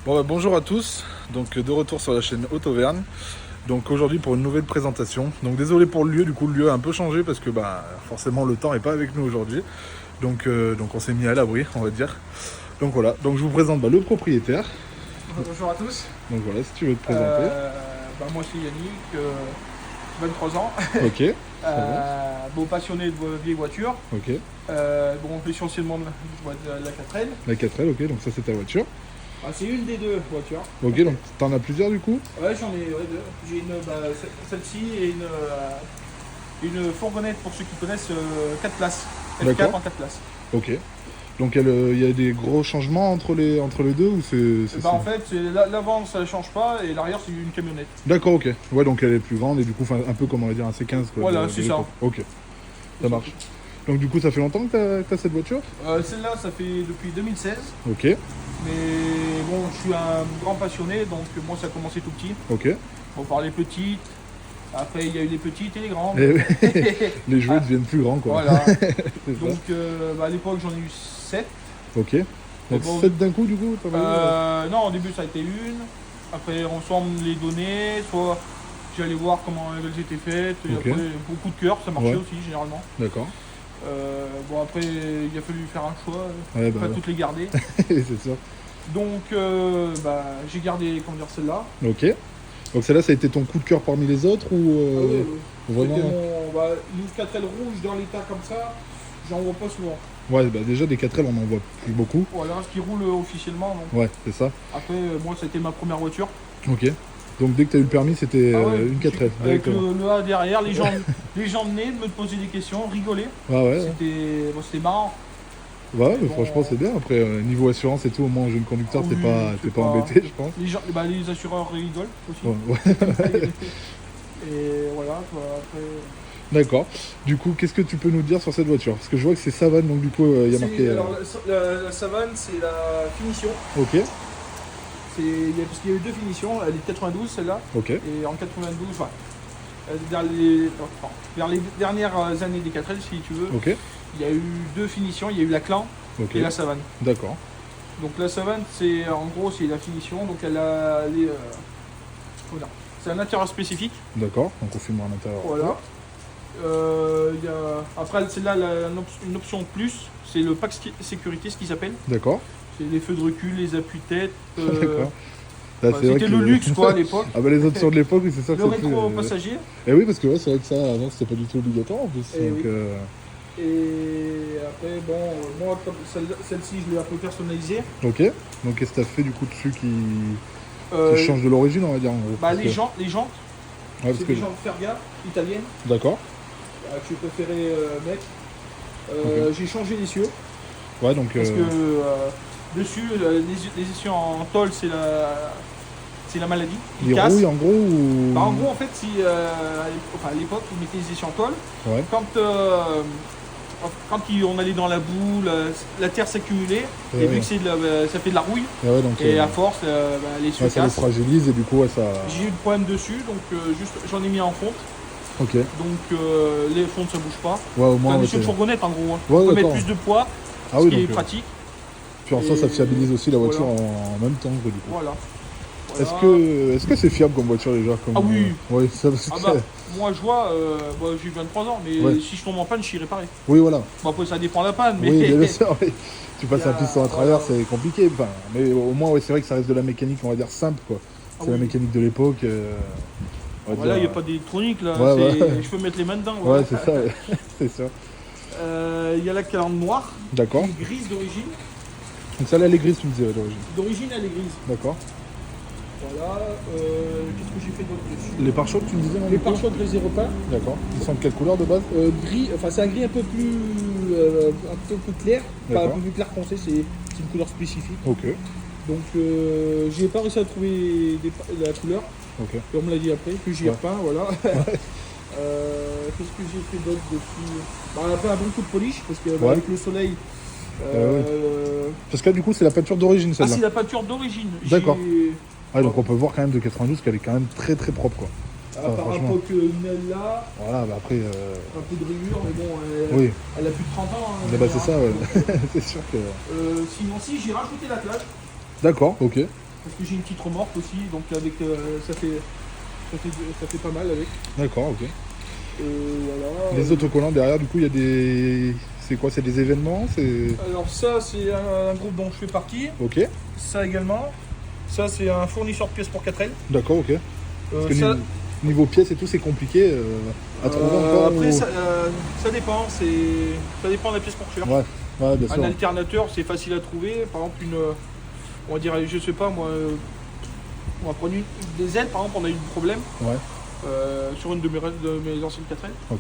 Bon, bonjour à tous, donc de retour sur la chaîne Autoverne. Donc aujourd'hui pour une nouvelle présentation. Donc désolé pour le lieu, du coup le lieu a un peu changé parce que forcément le temps n'est pas avec nous aujourd'hui. Donc on s'est mis à l'abri, on va dire. Donc voilà, donc je vous présente le propriétaire. Bonjour à tous. Donc voilà, si tu veux te présenter. Moi c'est Yannick, 23 ans, Ok, ça va. bon passionné de vieilles voitures. Ok, Essentiellement de la 4L. la 4L, ok, donc ça c'est ta voiture. C'est une des deux voitures. Ok, donc t'en as plusieurs du coup. Ouais, j'en ai deux. J'ai celle-ci et une fourgonnette pour ceux qui connaissent 4 places. F4 D'accord. en 4 places. Ok. Donc il y a des gros changements entre les deux ou c'est En simple. fait, l'avant ça ne change pas et l'arrière c'est une camionnette. D'accord, ok. Ouais, donc elle est plus grande et du coup un peu comme on va dire un C15 quoi. Voilà, c'est ça. l'époque. Ok, ça marche. Donc du coup ça fait longtemps que t'as cette voiture. Celle-là ça fait depuis 2016. Ok, Mais bon, je suis un grand passionné, donc moi ça a commencé tout petit. ok. Bon, par les petites, après il y a eu les petites et les grandes. Et les jouets deviennent plus grands quoi. Voilà. C'est ça. Donc à l'époque j'en ai eu 7. Ok. Donc Bon, 7 d'un coup du coup t'en as eu non, au début ça a été une. Après on me les donnait, soit j'allais voir comment elles étaient faites. Et Ok. après, beaucoup de cœur, ça marchait Ouais. aussi généralement. D'accord. Après il a fallu faire un choix, Ouais, pas toutes les garder. c'est sûr. Donc j'ai gardé comment dire, celle-là. Ok. Donc celle-là ça a été ton coup de cœur parmi les autres ou Ah oui, oui. vraiment. C'était une 4L rouge dans l'état comme ça, j'en vois pas souvent. Ouais, déjà des 4L on en voit plus beaucoup. Voilà, ce qui roule officiellement. Donc. Ouais, c'est ça. Après, moi, c'était ma première voiture. Ok. Donc dès que t'as eu le permis c'était Ah ouais, une 4L avec directement. le A derrière, les gens venaient me poser des questions, rigolaient. Ah ouais. C'était marrant. Ouais, mais Bon, franchement c'est bien. Après niveau assurance et tout, au moins jeune conducteur oui, t'es pas embêté je pense. Les assureurs rigolent aussi. Ouais. Et voilà, après. D'accord. Du coup, qu'est-ce que tu peux nous dire sur cette voiture? Parce que je vois que c'est Savane, donc du coup, il y a marqué. Alors, la Savane, c'est la finition. Ok, Parce qu'il y a eu deux finitions, elle est de 92 celle-là. ok, Et en 92, vers les dernières années des 4L, si tu veux, ok, il y a eu deux finitions, il y a eu la Clan ok. et la Savane. D'accord, Donc la Savane, c'est en gros c'est la finition, donc elle a voilà. C'est un intérieur spécifique. d'accord. Donc on filmera à l'intérieur. Voilà. Après celle-là, une option de plus, c'est le pack sécurité, ce qui s'appelle. D'accord, C'est les feux de recul, les appuis-tête. d'accord. Là, c'est vrai C'était que le luxe quoi à l'époque. Ah bah les options de l'époque, oui, c'est ça que Le c'est plus. rétro passager. Eh oui, parce que ouais, c'est vrai que ça, avant, c'était pas du tout obligatoire en plus. Eh Donc, oui. Et après, moi, celle-ci, je l'ai un peu personnalisée. ok. Donc qu'est-ce que t'as fait du coup dessus qui Euh, change de l'origine, on va dire en gros. Parce les que- jantes, Ouais, parce c'est que. des jantes Ferga italiennes D'accord. que j'ai préféré mettre. Ok. J'ai changé l'essieu Ouais, donc. parce que dessus, les essieux en tôle, c'est la maladie. Ils il cassent. rouille en gros ou. En gros, en fait, à l'époque, ils mettaient les essieux en tôle. Ouais. Quand on allait dans la boue, la terre s'accumulait, Ouais, et vu ouais. que ça fait de la rouille, Et ouais, donc. et à force, les ouais, cieux ça les cassent. fragilise et du coup, ouais, ça. J'ai eu le problème dessus, donc j'en ai mis en fonte, Ok. donc les fontes ça bouge pas. Ouais, au C'est moins. un ouais, essieu de t'es- fourgonnette en gros, hein. Ouais, On peut d'accord. mettre plus de poids, Ah ce oui, qui est donc. pratique. Puis en ça fiabilise aussi la voiture Voilà. en même temps, quoi, du coup. Voilà. Est-ce que c'est fiable comme voiture déjà comme, Ah oui. ouais, ça, parce Ah que- bah, moi je vois, j'ai 23 ans, mais Ouais. si je tombe en panne, je suis réparé. Oui, voilà. Bon, après ça dépend de la panne, mais. Oui, bien sûr. Oui. Tu passes Il y a- un piston à travers, voilà. c'est compliqué. Enfin, mais au moins, ouais, c'est vrai que ça reste de la mécanique, on va dire simple, quoi. Ah C'est la oui. mécanique de l'époque. On va Voilà, il dire, n'y a pas d'électronique là, Ouais, ouais. je peux mettre les mains dedans. Ouais, Voilà. c'est ça. Ouais. C'est ça. Il y a la calandre noire, D'accord. qui est grise d'origine. Donc celle-là, elle est grise, tu me disais d'origine. D'origine, elle est grise. D'accord. Voilà. Qu'est-ce que j'ai fait d'autre dessus? Les pare-chocs, tu me disais, non, Les du coup pare-chocs, je les ai repeints. D'accord. Ils sont de quelle couleur de base? Gris, enfin c'est un gris un peu plus clair, pas un D'accord. peu plus clair foncé, c'est une couleur spécifique. Ok. Donc j'ai pas réussi à trouver la couleur, Ok. et on me l'a dit après, que j'y ai Ouais. repeint, voilà. Qu'est-ce que j'ai fait d'autre dessus? Pas un bon coup de polish, parce Ouais. qu'avec le soleil. Parce que là, du coup, c'est la peinture d'origine, Ah, celle-là. c'est la peinture d'origine. D'accord. Ouais, donc on peut voir quand même de 92 qu'elle est quand même très très propre, quoi. Par franchement. rapport que là, Voilà, bah après. un peu de rayures, mais bon, Oui, elle a plus de 30 ans. Hein, bah, c'est ça, hein. ouais. C'est sûr que. Sinon, si, j'ai rajouté l'attelage. D'accord, ok. Parce que j'ai une petite remorque aussi, donc avec ça fait pas mal avec. D'accord, ok. Voilà. Les autocollants derrière, du coup, il y a des... C'est quoi? C'est des événements? C'est... Alors ça c'est un groupe dont je fais partie. Ok, Ça également. Ça c'est un fournisseur de pièces pour 4L. d'accord, ok. Parce que Ça, niveau pièces et tout, c'est compliqué à trouver encore après ou- ça dépend, ça dépend de la pièce pour faire. Ouais, bien Un sûr. alternateur c'est facile à trouver. Par exemple on va dire, je sais pas moi, on va prendre des ailes par exemple, on a eu du problème. Ouais, Sur une de mes anciennes 4L. ok.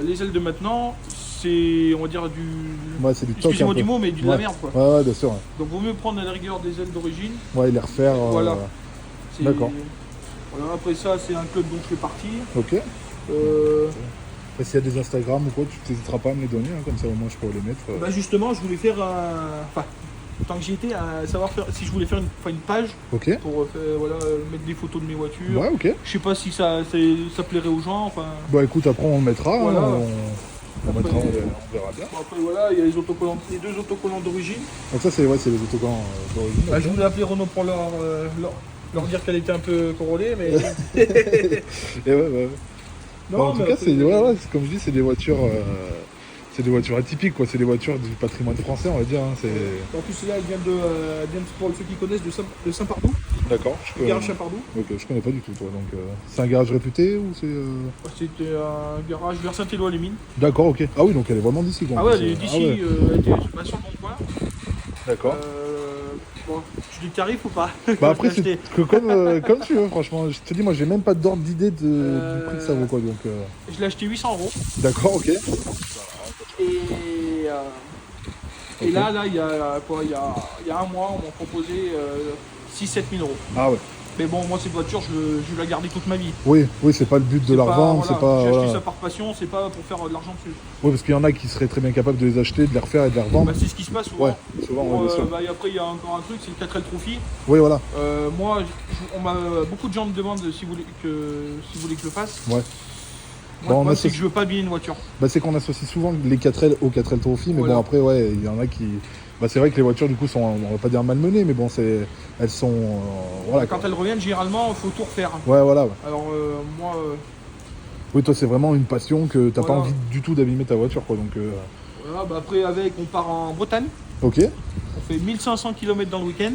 Les ailes de maintenant, c'est, on va dire, Ouais, c'est du toc un excusez-moi peu. du mot, mais de la merde, quoi. Ouais, bien sûr. Ouais, Donc, vaut mieux prendre à la rigueur des ailes d'origine. ouais les refaire. Voilà. C'est- D'accord. Voilà, après ça, c'est un club dont je fais partie. Ok. Euh, Après, s'il y a des Instagram ou quoi, tu n'hésiteras pas à me les donner, hein, comme ça au moins je pourrais les mettre. Bah justement, je voulais faire enfin, tant que j'y étais, à savoir faire, si je voulais faire une page Ok. pour voilà, mettre des photos de mes voitures. Ouais, ok. Je sais pas si ça plairait aux gens. Enfin, Bah écoute, après on le mettra. Voilà. Hein, on Après, mettra, on verra bien. bon, après voilà, il y a les autocollants, les deux autocollants d'origine. Donc ça, c'est les autocollants d'origine. Bah, ok. je voulais appeler Renault pour leur dire qu'elle était un peu corrolée, mais. Et ouais. Non, Bah, en tout mais cas, après, c'est comme je dis, c'est des voitures atypiques, quoi. C'est des voitures du patrimoine français, on va dire. Hein. En plus, là, elle vient pour ceux qui connaissent, de Saint-Pardou, D'accord. le garage Saint-Pardou. Ok, je connais pas du tout, toi. Donc, c'est un garage réputé ou c'est C'était un garage vers Saint-Éloi les Mines. D'accord, ok. Ah oui, donc elle est vraiment d'ici, quoi. Ah en ouais, plus, elle est d'ici, ah ouais. elle était sur le bon coin. D'accord. Bon, je dis tarif ou pas? Bah après, Je l'ai c'est que comme tu veux, franchement. Je te dis, moi, j'ai même pas d'ordre d'idée du prix que ça vaut, quoi. Donc, Je l'ai acheté 800 €. d'accord, ok. Et, Ok. là, il y a quoi, il y a un mois, on m'a proposé 6-7 000 €. Ah ouais. Mais bon, moi, cette voiture, je vais la garder toute ma vie. Oui, c'est pas le but de la revendre, Voilà, c'est pas. j'ai acheté Voilà. ça par passion, c'est pas pour faire de l'argent dessus. Oui, parce qu'il y en a qui seraient très bien capables de les acheter, de les refaire et de les revendre. Bah, c'est ce qui se passe souvent. Ouais, souvent, ouais, bien sûr. Et après, il y a encore un truc, c'est le 4L Trophy. Oui, voilà. Moi, beaucoup de gens me demandent si vous voulez que je le fasse. Ouais. Moi, Bon, le on problème, c'est associe- que je veux pas abîmer une voiture. Bah, c'est qu'on associe souvent les 4L au 4L Trophy, mais Voilà. bon, après, ouais, il y en a qui. Bah, c'est vrai que les voitures, du coup, sont, on va pas dire malmenées, mais bon, elles sont. Voilà. Quand quoi. elles reviennent, généralement, il faut tout refaire. Ouais, voilà. Ouais. Alors, moi, Oui, toi, c'est vraiment une passion que t'as pas Voilà. envie du tout d'abîmer ta voiture, quoi. Donc, voilà, bah après, on part en Bretagne. ok. On fait 1500 km dans le week-end.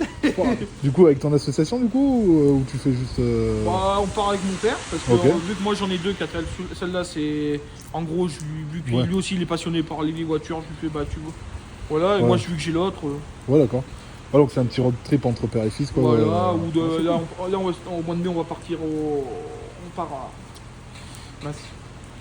Du coup, avec ton association, du coup, ou tu fais juste. Bah, on part avec mon père, parce que Ok. vu que moi j'en ai deux 4L, celle-là c'est. En gros, vu que Ouais. lui aussi il est passionné par les vieilles voitures, je lui fais bah tu vois. Voilà, et Ouais. moi vu que j'ai l'autre. Ouais, d'accord. Ouais, donc c'est un petit road trip entre père et fils, quoi. Voilà, c'est là, cool. au mois de mai, on va partir on part à. Mince,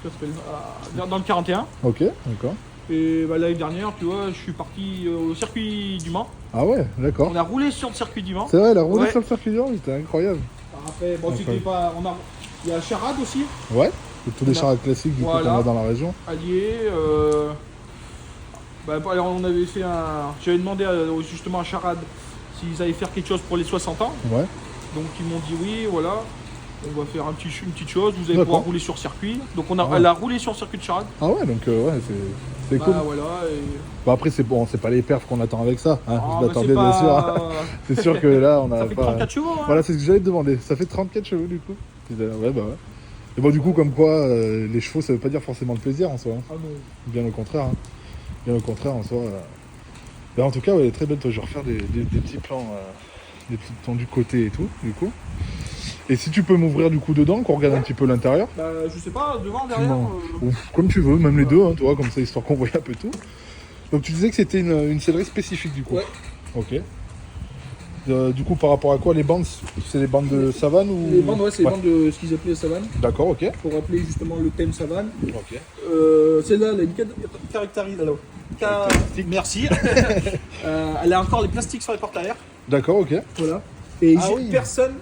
comment ça s'appelle, dans le 41. Ok, d'accord. Et bah, l'année dernière, tu vois, je suis parti au circuit du Mans. Ah ouais, d'accord. On a roulé sur le circuit du Mans. C'est vrai, la roulée Ouais. sur le circuit du Mans, c'était incroyable. Alors après, bon, c'était Incroyable. pas. Il y a Charade aussi, Ouais, c'est tous les On a- charades classiques du coup Voilà. qu'on a dans la région. Allier. Alors on avait fait j'avais demandé justement à Charade s'ils allaient faire quelque chose pour les 60 ans. Ouais, Donc ils m'ont dit oui, voilà. On va faire une petite chose, vous allez D'accord. pouvoir rouler sur circuit. Donc Ah ouais. elle a roulé sur le circuit de Charade. ah ouais, donc ouais, c'est Bah, cool. voilà. Et... Bon, après, c'est bon, c'est pas les perfs qu'on attend avec ça. Hein. Ah, Je bah, m'attendais c'est bien sûr. pas- C'est sûr que là, on a Ça fait pas. 34 chevaux. Hein. Voilà, c'est ce que j'allais te demander. Ça fait 34 chevaux du coup. Ouais, bah ouais. Et bon, du coup, comme quoi, les chevaux, ça veut pas dire forcément le plaisir en soi. Hein. Ah non. Bien au contraire. Hein. Bien au contraire en soi. Bah, en tout cas, ouais, elle est très belle. Toi, je vais refaire des petits plans, des petits plans du côté et tout, du coup. Et si tu peux m'ouvrir du coup dedans, qu'on regarde un petit peu l'intérieur. Bah, je sais pas, devant, derrière. Non. Ou comme tu veux, même les deux, hein, toi, comme ça, histoire qu'on voit un peu tout. Donc tu disais que c'était une sellerie spécifique du coup. Ouais. Ok. Du coup, par rapport à quoi les bandes, c'est les bandes de savane ou Les bandes, ouais, c'est les bandes de ce qu'ils appelaient savane. D'accord, ok. Pour rappeler justement le thème savane. Ok. Celle-là, elle a une caractéristique. Merci. Elle a encore les plastiques sur les portes arrière. D'accord, ok. Voilà. Et Ah oui. personne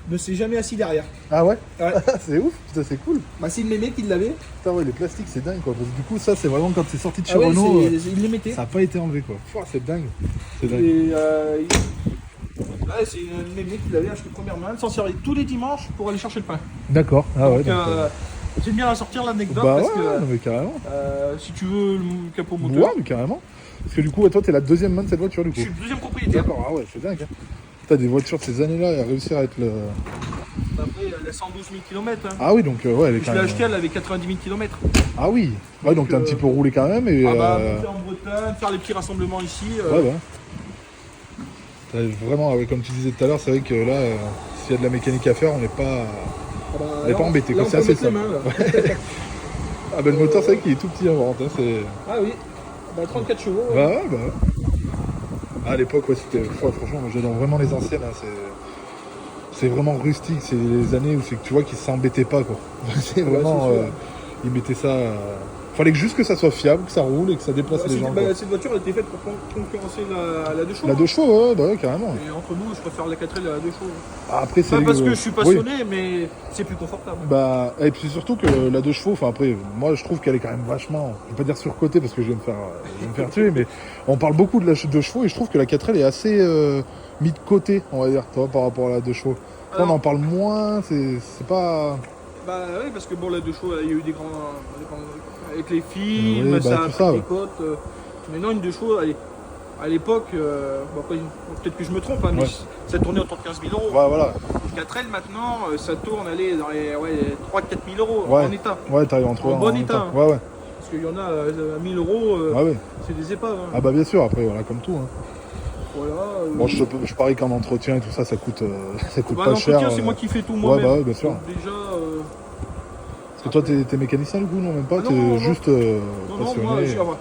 ne s'est jamais assis derrière. Ah ouais. Ouais. C'est ouf, putain, c'est cool. Bah, c'est une mémé qui l'avait. Putain, ouais, les plastiques, c'est dingue quoi. Parce que du coup, ça, c'est vraiment quand c'est sorti de chez Ah ouais, Renault, il les mettait. ça n'a pas été enlevé quoi. Pouah, c'est dingue. C'est dingue. Et ouais, c'est une mémé qui l'avait acheté première main. Elle s'en servait tous les dimanches pour aller chercher le pain. D'accord. Ah ouais. Donc, donc, j'aime bien la sortir l'anecdote bah parce ouais, que non, mais carrément. si tu veux le capot moteur, Ouais, mais carrément. Parce que du coup, toi, t'es la deuxième main de cette voiture du je coup. suis le deuxième propriétaire. D'accord, ah ouais, c'est dingue. Hein. T'as des voitures de ces années-là et réussir à être le... Après, elle a 112 000 km. Hein. Ah oui, donc ouais, elle est Je quand l'ai même... acheté, elle avait 90 000 km. Ah oui. Ouais, donc t'as un petit peu roulé quand même et... Ah bah, monter en Bretagne, faire les petits rassemblements ici. Ouais. T'as vraiment, ouais, comme tu disais tout à l'heure, c'est vrai que là, s'il y a de la mécanique à faire, on n'est pas... on n'est pas embêté, quoi. C'est assez simple. Ah bah le moteur, c'est vrai qu'il est tout petit en vente. Hein, c'est... Ah oui, bah, 34 chevaux. Bah ouais. À l'époque, ouais, c'était... franchement, moi, j'adore vraiment les anciennes. Hein, c'est vraiment rustique. C'est les années où c'est que tu vois qu'ils s'embêtaient pas, quoi. C'est vraiment... ils mettaient ça... Fallait juste que ça soit fiable, que ça roule et que ça déplace les gens. Cette voiture a été faite pour concurrencer la 2 chevaux. La 2 chevaux, ouais, carrément. Et entre nous, je préfère la 4L à la 2 chevaux. Après, c'est parce que je suis passionné, mais c'est plus confortable. Bah, et puis surtout que la 2 chevaux, enfin après, moi je trouve qu'elle est quand même vachement, je vais pas dire surcotée parce que je vais me faire tuer, mais on parle beaucoup de la 2 chevaux et je trouve que la 4L est assez mis de côté, on va dire, toi, par rapport à la 2 chevaux. On en parle moins, c'est pas... Bah oui, parce que bon, la 2 chevaux, il y a eu des grands avec les films, oui, ça a pris ça, des côtes. Maintenant, une 2 chevaux, à l'époque, peut-être que je me trompe, hein, mais ça tournait autour de 15 000 euros. Ouais, voilà. 4L maintenant, ça tourne dans les 3 4 000 euros en état. Ouais, t'arrives en bon état. Ouais. Parce qu'il y en a à 1000 euros, c'est des épaves. Hein. Ah bah bien sûr, après, voilà, comme tout. Hein. Voilà, bon, je parie qu'en entretien et tout ça, ça coûte pas cher. L'entretien, c'est moi qui fais tout moi-même. Ouais, bien sûr. Donc, déjà... Parce que toi, t'es mécanicien du coup, non, même pas, non, juste passionné. Non, moi,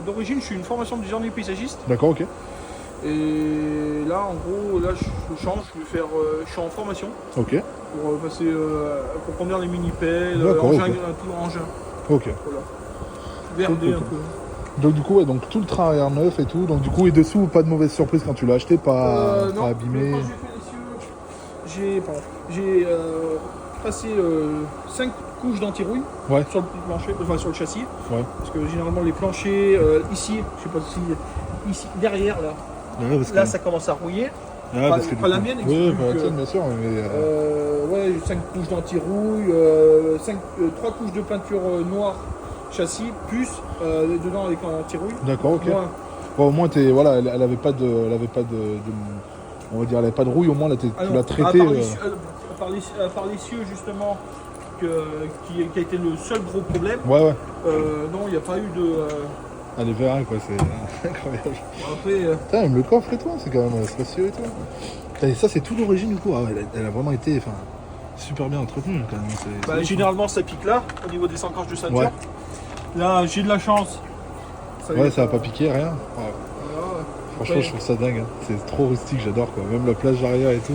d'origine, je suis une formation de designer paysagiste. D'accord, ok. Et là, en gros, là, je change, je suis en formation. Ok. Pour passer, pour conduire les mini-pelles, engin, tout engin. Ok. Voilà. Verder un peu. Donc du coup, ouais, donc tout le train arrière neuf et tout. Donc du coup, et dessous, pas de mauvaise surprise quand tu l'as acheté, pas abîmé. Quand j'ai fait les cieux, j'ai passé 5 couches d'anti-rouille sur le plancher, enfin sur le châssis. Ouais. Parce que généralement les planchers ici, je sais pas si ici derrière là, ça commence à rouiller. Ah, parce que pas la mienne, oui, pas la tienne, bien sûr. Mais ouais, 5 couches d'anti-rouille, 3 couches de peinture noire châssis, plus dedans avec un anti-rouille. D'accord, ok. Bon, au moins, voilà, elle avait pas de, on va dire, elle avait pas de rouille. Au moins, là, tu l'as traité. Par les cieux justement, qui a été le seul gros problème. Ouais. Non, il n'y a pas eu de. Elle est vérin, quoi, c'est incroyable. Après. Putain, même le coffre et tout, c'est quand même spacieux et tout. Et ça, c'est tout d'origine du coup. Ah, elle a vraiment été super bien entretenue quand même. Généralement, ça pique là, au niveau des encages de ceinture. Ouais. Là, j'ai de la chance. Ça va pas piquer, rien. Ouais. Franchement, je trouve ça dingue. Hein. C'est trop rustique, j'adore quoi. Même la plage arrière et tout,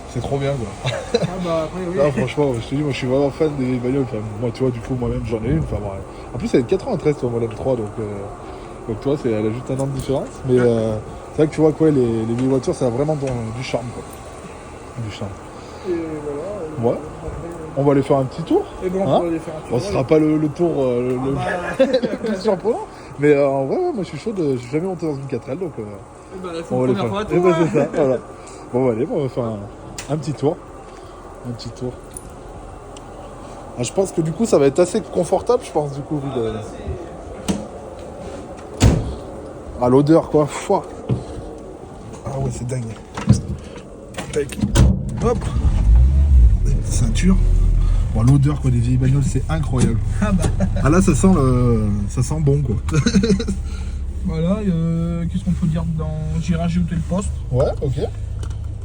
c'est trop bien quoi. Après, oui. Là, franchement, je te dis, moi je suis vraiment fan des bagnoles. Enfin, moi, tu vois, du coup, moi-même j'en ai une. Enfin, ouais. En plus, elle est de 93, toi, modèle 3, donc toi, elle a juste un an de différence. Mais c'est vrai que tu vois, quoi, les vieilles voitures, ça a vraiment du charme quoi. Du charme. Et voilà. Ouais. On va aller faire un petit tour. Et bon, on va aller faire un tour. Bon, ce sera pas le tour le plus surprenant. Mais en vrai, moi je suis chaud, je suis jamais monté dans une 4L, donc on va aller faire un tour. C'est ça, voilà. Bon, allez, on va faire un petit tour. Ah, je pense que du coup, ça va être assez confortable, je pense, du coup. Ah, l'odeur, quoi. Fouah. Ah ouais, c'est dingue. Tac. Hop. Des petites ceintures. Bon, l'odeur quoi, des vieilles bagnoles, c'est incroyable. Ah là, ça sent bon, quoi. Voilà, qu'est-ce qu'on peut dire dedans? J'ai rajouté le poste. Ouais, ok.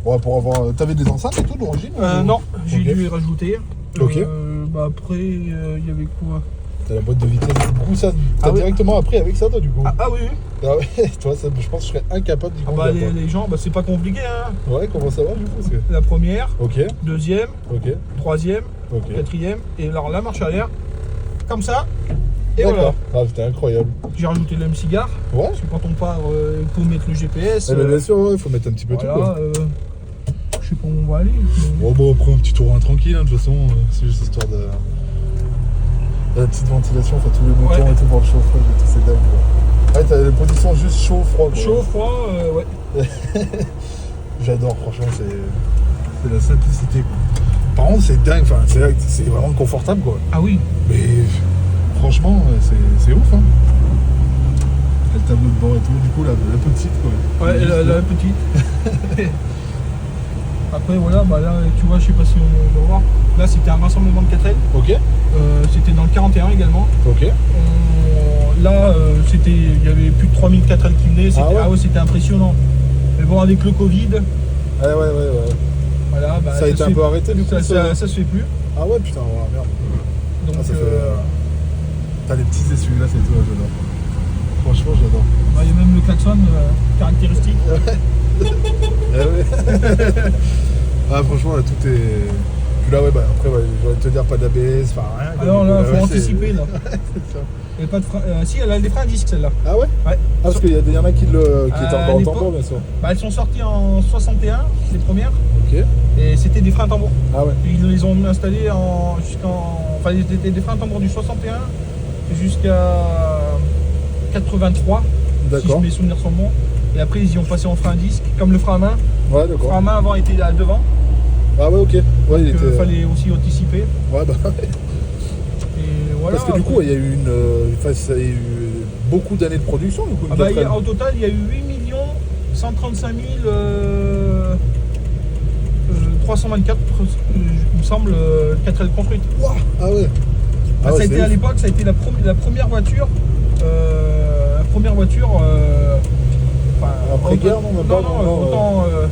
Ouais, pour avoir... T'avais des enceintes et tout d'origine Non, j'ai dû les rajouter. Ok. Après, il y avait quoi? T'as la boîte de vitesse. Du coup, ça, t'as directement appris avec ça, toi, du coup. Ah oui. Ah ouais, toi, ça, je pense que je serais incapable d'y conduire. Les gens, c'est pas compliqué, hein. Ouais, comment ça va, du coup La première, ok. Deuxième, ok. Troisième, ok. Quatrième, et alors la marche arrière, comme ça, et d'accord. voilà. Ah, c'était incroyable. J'ai rajouté le cigare. Ouais. Parce que quand on part, il faut mettre le GPS. Bien sûr, il faut mettre un petit peu tout, quoi. Je sais pas où on va aller. Mais... Bon, après, un petit tour tranquille, hein, de toute façon, c'est juste histoire de... La petite ventilation, enfin tous les boutons et tout pour le chaud-froid et tout, c'est dingue quoi. Ouais, t'as les positions juste chaud-froid quoi. Chaud-froid, ouais. J'adore, franchement, c'est la simplicité quoi. Par contre, c'est dingue, enfin, c'est vraiment confortable quoi. Ah oui. Mais franchement, c'est ouf hein. le tableau de bord et tout, du coup la petite quoi. Ouais, la petite. Après voilà, bah là tu vois, je sais pas si on va voir. Là c'était un rassemblement de 4L. Ok. C'était dans le 41 également. Ok. Là il y avait plus de 3000 4L qui venaient, c'était impressionnant. Mais bon, avec le Covid. Ouais. Voilà, bah, ça a été un peu arrêté du coup. Ça se fait plus. Ah ouais, putain, merde. Donc t'as les petits essuie-glaces et tout, j'adore. Franchement, j'adore. Bah, il y a même le klaxon caractéristique. Ah, franchement, là, tout est. Puis là, ouais, après, j'ai envie de te dire pas d'ABS, enfin rien. Alors là, faut anticiper là. Il y a pas de frein. Si, elle a des freins à disque celle-là. Ah ouais? Ouais. Ah, parce qu'il y en a qui étaient encore en tambour, bien sûr. Bah, elles sont sorties en 61, les premières. Ok. Et c'était des freins à tambour. Ah ouais. Et ils les ont installés enfin, c'était des freins à tambour du 61 jusqu'à 83. D'accord. Si mes souvenirs sont bons. Et après, ils y ont passé en frein à disque, comme le frein à main. Ouais, d'accord. Le frein à main avant était à devant. Ah ouais, ok. Ouais, Donc, il fallait aussi anticiper. Ouais, bah ouais. Et voilà. Parce que du coup, il y a eu ça a eu beaucoup d'années de production. Du coup, au total, il y a eu 8 135 324, il me semble, 4L construites. Wow. Ah ouais. Ça a été à l'époque, ça a été la première voiture. Après-guerre,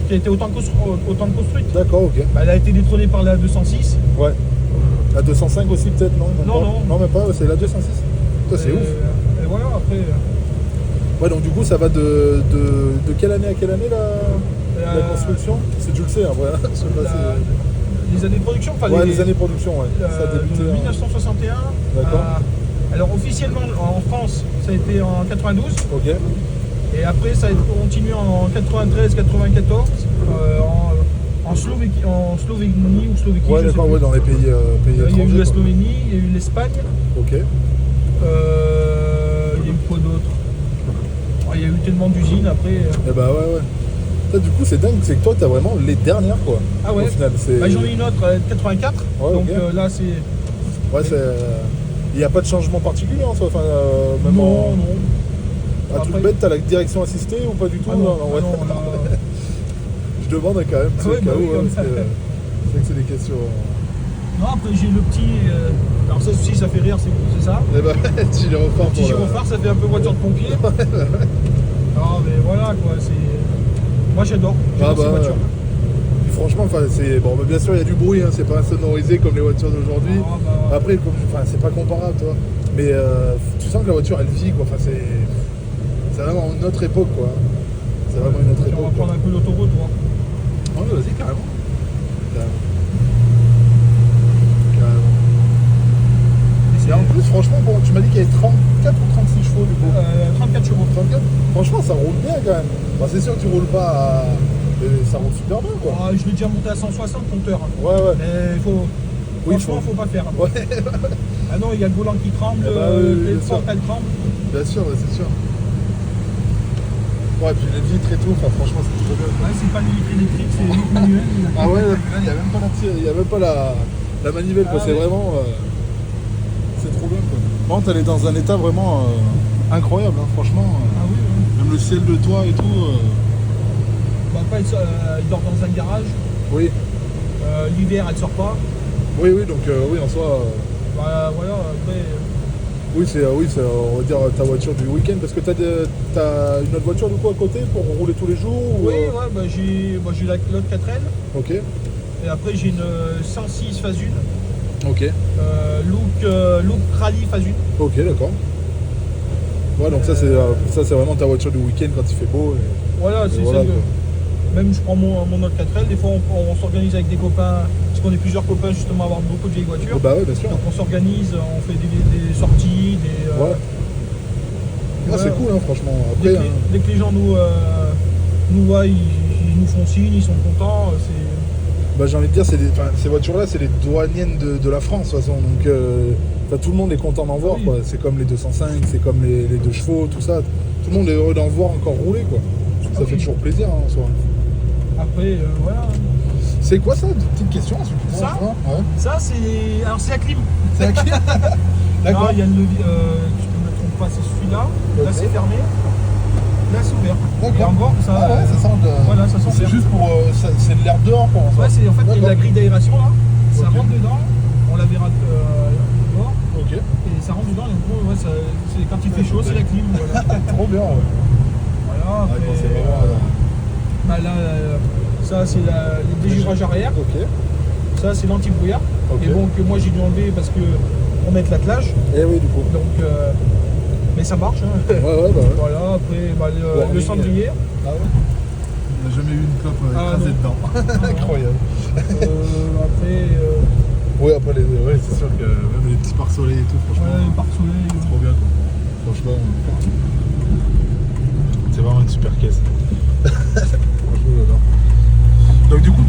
qui a été autant construite. D'accord, ok. Bah, elle a été détrônée par la 206. Ouais. La 205 aussi, peut-être, non? Non, même pas, c'est la 206. Ça, c'est ouf. Et voilà, après. Ouais, donc du coup, ça va de quelle année à quelle année la construction? Tu le sais, hein, voilà. Les années de production, les années de production, ouais. Ça a débuté de 1961. D'accord. Alors officiellement en France, ça a été en 92. Ok. Et après, ça a continué en 93, 94, en Slovénie ou Slovéquie. Ouais, d'accord, ouais, dans les pays étrangers. Il y a eu la Slovénie, il y a eu l'Espagne. Ok. Il y a eu quoi d'autre? Il y a eu tellement d'usines après. Eh bah ouais. Là, du coup, c'est dingue, c'est que toi, t'as vraiment les dernières, quoi. Ah ouais. Au final, bah, j'en ai une autre, 84. Ouais, donc okay. Là, c'est. Ouais, il n'y a pas de changement particulier en soi. Enfin, même non. À tout bête, t'as la direction assistée ou pas du tout? Non. Je demande quand même, c'est parce que c'est des questions. Non, après j'ai le petit. Alors ça aussi, ça fait rire, c'est ça. Eh ben, petit gyrophare. Petit gyrophare, ça fait un peu voiture de pompier. Non, mais voilà quoi, c'est. Moi j'adore ces voitures. Franchement, c'est bon, bien sûr il y a du bruit, hein, c'est pas insonorisé comme les voitures d'aujourd'hui. Après, c'est pas comparable, toi. Mais tu sens que la voiture elle vit, quoi. Enfin, c'est vraiment une autre époque, quoi. C'est vraiment une autre époque. On va prendre un peu l'autoroute, toi. Ouais, vas-y, carrément. Et en plus, franchement, bon, tu m'as dit qu'il y avait 34 ou 36 chevaux du coup. 34 chevaux. 34. Franchement, ça roule bien quand même. Bon, c'est sûr que tu roules pas à. Ça roule super bien, quoi. Je l'ai déjà monté à 160 compteur. Ouais. Mais franchement, faut pas faire. Ouais. Ah non, il y a le volant qui tremble, les portes elles tremblent. Bien sûr, c'est sûr. Ouais, puis les vitres et tout, franchement, c'est trop bien. Ouais, c'est pas le vitre électrique, c'est le vitre manuel. Ah ouais, il n'y a même pas la manivelle, quoi. C'est vraiment. C'est trop bien, quoi. Par contre, elle est dans un état vraiment incroyable, hein, franchement. Ah oui. Même le ciel de toit et tout. Bah, après, il dort dans un garage. Oui. L'hiver, elle sort pas. Oui, donc oui, en soi. Bah, voilà, après. Oui, c'est on va dire ta voiture du week-end, parce que t'as une autre voiture du coup à côté pour rouler tous les jours ou, Oui, ouais, j'ai l'autre 4L. Ok. Et après j'ai une 106 phase 1. Ok. Look Rally phase 1. Ok, d'accord. Ouais, donc ça c'est vraiment ta voiture du week-end quand il fait beau. Voilà, c'est celle que. Même je prends mon autre 4L, des fois on s'organise avec des copains, parce qu'on est plusieurs copains justement à avoir beaucoup de vieilles voitures. Bah ouais, bien sûr. Donc on s'organise, on fait des sorties, Ouais. Ah, c'est cool, hein, franchement. Après, dès que les gens nous voient, ils nous font signe, ils sont contents. Bah, j'ai envie de dire, ces voitures-là, c'est les douaniennes de la France, de toute façon. Donc tout le monde est content d'en voir, quoi. C'est comme les 205, c'est comme les 2 chevaux, tout ça. Tout le monde est heureux d'en voir encore rouler, quoi. Ça fait toujours plaisir, hein, en soi. Après, voilà. C'est quoi ça? Petite question, si tu ça, ouais. Ça, c'est. Alors, c'est la clim. C'est la clim. D'accord. Là, il y a le levier. Je ne me trompe pas, c'est celui-là. Okay. Là, c'est fermé. Là, c'est ouvert. D'accord. Et en bord, ça. Ah ouais, ça sent de... Voilà, ça sent C'est bien. juste pour... c'est de l'air dehors pour ça. Ouais, c'est en fait il y a la grille d'aération là. Ça Ok. rentre dedans. On la verra dehors. Ok. Et ça rentre dedans. Et en gros, ouais, c'est quand il fait chaud, c'est la clim. Voilà. Trop bien, ouais. Voilà. Ouais, Après, quand c'est vraiment... bah là, ça c'est les dégirages arrière. Ok. Ça c'est l'anti-brouillard. Ok. Et bon, que moi j'ai dû enlever parce que pour mettre l'attelage. Eh oui, du coup. Donc, mais ça marche. Hein. Ouais, ouais, bah ouais. Voilà, après bah, le cendrier. Ah ouais. On n'a jamais eu une clope écrasée dedans. Incroyable. Après. Oui, après, ouais, c'est sûr que même les petits pare-soleil et tout, franchement. Ouais, les pare-soleil. C'est trop bien, quoi. Franchement, c'est vraiment une super caisse. Franchement, j'adore. Donc, du coup,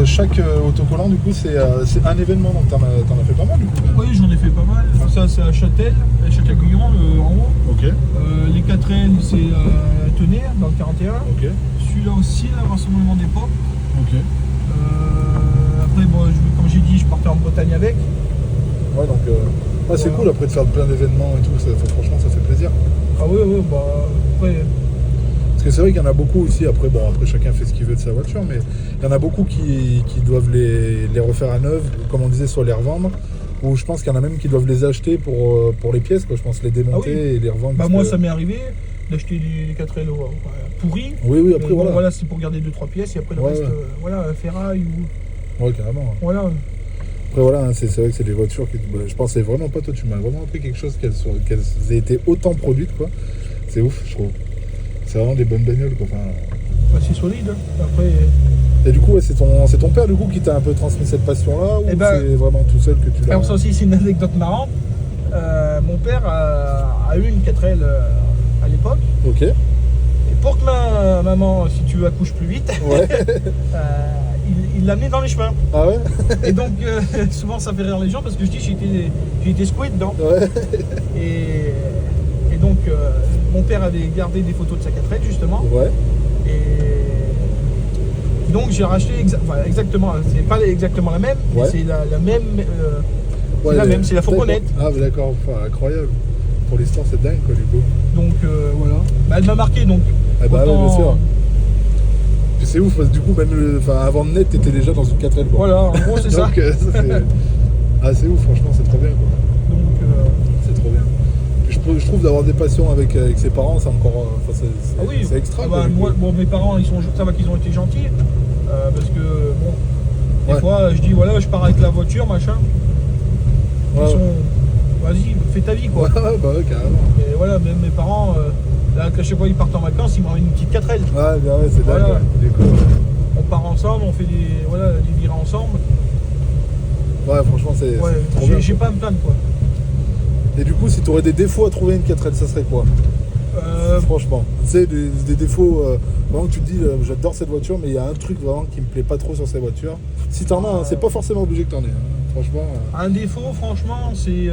chaque autocollant, du coup, c'est un événement. Donc, t'en as fait pas mal, du coup. Oui, j'en ai fait pas mal. Ça, c'est à Châtel-Guyon, en haut. Ok. Les 4L, c'est Tenay, dans le 41. Ok. Celui-là aussi, là, Rassemblement des Pop. Ok. Après, bon, comme j'ai dit, je partais en Bretagne avec. Ouais, donc, c'est cool après de faire plein d'événements et tout. Franchement, ça fait plaisir. Ah oui, oui, bah, après. Parce que c'est vrai qu'il y en a beaucoup aussi, après chacun fait ce qu'il veut de sa voiture, mais il y en a beaucoup qui doivent les refaire à neuf, ou comme on disait, soit les revendre, ou je pense qu'il y en a même qui doivent les acheter pour les pièces, quoi. Je pense les démonter et les revendre. Bah moi ça m'est arrivé d'acheter des 4L pourris. Oui, après bon, voilà. Voilà, c'est pour garder 2-3 pièces et après le reste, voilà, ferraille ou... Ouais, carrément. Voilà. Après voilà, hein, c'est vrai que c'est des voitures qui... je pensais vraiment pas, toi tu m'as vraiment appris quelque chose, qu'elles aient été autant produites, quoi. C'est ouf, je trouve. C'est vraiment des bonnes bagnoles, quoi. Enfin... Bah, c'est solide. Après... Et du coup, ouais, c'est ton père du coup qui t'a un peu transmis cette passion-là, ou c'est vraiment tout seul que tu l'as... Alors ça aussi c'est une anecdote marrante. Mon père a eu une 4L à l'époque. Ok. Et pour que ma maman, si tu veux, accouche plus vite, ouais. Il l'a amené dans les chemins. Ah ouais. Et donc souvent ça fait rire les gens parce que je dis j'ai été secoué dedans. Ouais. Et donc mon père avait gardé des photos de sa 4L justement. Ouais. Et donc j'ai racheté exactement, c'est pas exactement la même, mais c'est la même. C'est la même, c'est la fourgonnette. Ah mais d'accord, enfin, incroyable. Pour l'histoire c'est dingue quoi du coup. Donc voilà. Bah, elle m'a marqué donc. Ah bah oui, bien sûr. Puis c'est ouf parce que du coup même avant de naître t'étais déjà dans une 4L quoi. Voilà, en gros c'est ça. Donc ah c'est ouf, franchement c'est trop bien quoi. Donc c'est trop bien. Je trouve d'avoir des passions avec ses parents, c'est encore. C'est extra. Ah bah, moi, bon, mes parents, ça va qu'ils ont été gentils. Parce que, bon, des fois, je dis, voilà, je pars avec la voiture, machin. Ils sont. Vas-y, fais ta vie, quoi. Ouais, bah ouais, carrément. Et voilà, même mes parents, là, à chaque fois ils partent en vacances, ils m'emmènent une petite 4L. Ouais, bah ouais, c'est voilà. dingue. On part ensemble, on fait des virées ensemble. Ouais, franchement, c'est. Ouais, j'ai pas à me plaindre, quoi. Et du coup, si tu aurais des défauts à trouver une 4L, ça serait quoi? Franchement, tu sais, des défauts, vraiment tu te dis, j'adore cette voiture, mais il y a un truc vraiment qui me plaît pas trop sur cette voiture. Si t'en as, c'est pas forcément obligé que t'en aies, hein. Franchement. Un défaut, franchement, c'est.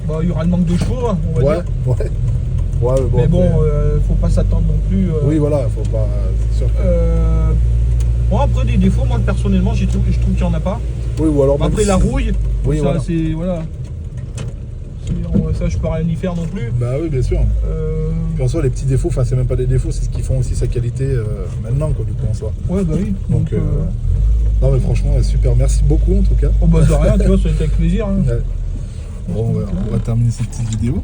Bah, il y aura le manque de chevaux, hein, on va dire. Ouais, bon, mais bon, faut pas s'attendre non plus. Oui, voilà, faut pas. C'est sûr que... Bon, après, des défauts, moi personnellement, je trouve qu'il n'y en a pas. Oui, ou alors. Après, la rouille, oui, ça, voilà. c'est. Voilà. Ça, je peux rien y faire non plus. Bah oui, bien sûr. Puis en soi, les petits défauts, enfin, c'est même pas des défauts, c'est ce qui font aussi sa qualité maintenant, quoi, du coup, en soi. Ouais, bah oui. Donc, non, mais franchement, super. Merci beaucoup, en tout cas. Oh, bah, de rien, tu vois, ça a été avec plaisir. Hein. Ouais. Bon, on va terminer cette petite vidéo.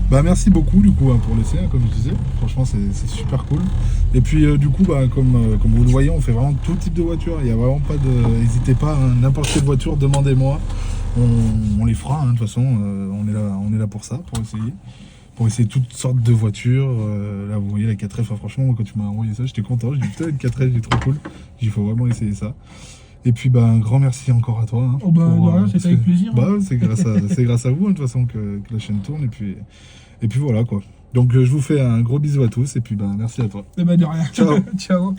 Bah, merci beaucoup, du coup, pour l'essai, comme je disais. Franchement, c'est super cool. Et puis, du coup, bah, comme vous le voyez, on fait vraiment tout type de voiture. Il n'y a vraiment pas de. N'hésitez pas, hein, n'importe quelle voiture, demandez-moi. On les fera, hein, de toute façon, on est là pour ça, pour essayer toutes sortes de voitures. Là, vous voyez la 4L, enfin, franchement, moi, quand tu m'as envoyé ça, j'étais content. J'ai dit putain, une 4L, c'est trop cool. Il faut vraiment essayer ça. Et puis, bah, un grand merci encore à toi. Hein, oh, bah, de rien, c'était avec plaisir. Bah, c'est grâce à vous, hein, de toute façon, que la chaîne tourne. Et puis voilà, quoi. Donc, je vous fais un gros bisou à tous, et puis, bah, merci à toi. Et bah, de rien. Ciao. Ciao.